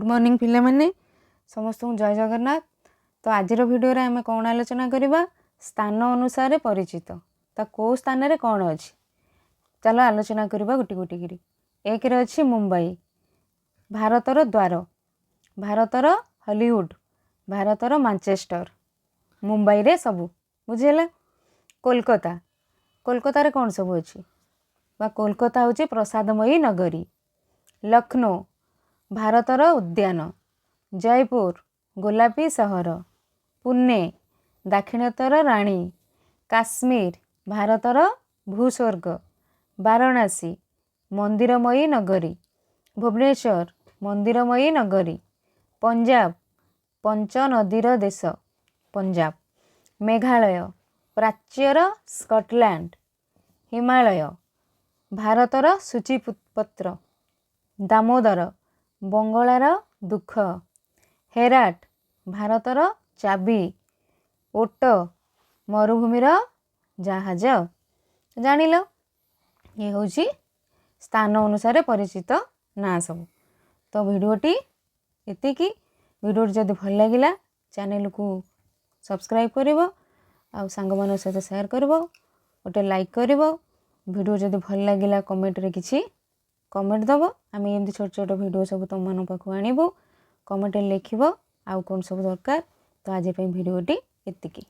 Good morning पिले माने समस्त जय जगन्नाथ। तो आज वीडियो रे आमे कौन आलोचना करबा स्थान अनुसार परिचित ता को स्थान रे कौन अछि चलो आलोचना करबा गुटी गुटी गिरी। एक रे अछि मुंबई भारतर द्वार, भारतर हॉलीवुड, भारतर मैनचेस्टर, मुंबई रे सबु बुझेला। कोलकाता, कोलकाता रे कौन सब अछि बा कोलकाता होची प्रसादमयी नगरी। लखनऊ भारतर उद्यान, जयपुर गोलापी सहर, पुणे दाक्षिणात्यर राणी, काश्मीर भारतर भूस्वर्ग, वाराणसी मंदिरमयी नगरी, भुवनेश्वर मंदिरमयी नगरी, पंजाब पंच नदीर देश पंजाब, मेघालय प्राच्यर स्कटलैंड, हिमालय भारतर सूचीपत्र, दामोदर बंगलार दुख, हेराट भारतर चाबी, ओट मरुभूमिर जहाज। जानिल ये हूँ स्थान अनुसार परिचित ना सब। तो भिडियोटी एतिकी। भिडियो जदि भल लगिला चैनल को सब्सक्राइब करिवो आ सांग मान सहित शेयर करिवो, गोटे लाइक करिवो। भिडियो जदि भल लगिला कमेंट रे किछि कमेंट दबो। आम एमती छोट छोट भिडियो सब तुम मान पाखु आनिबो, कमेंट लिखिबो आउ कौन सब दरकार। तो आज भिडियोटी एतिकी।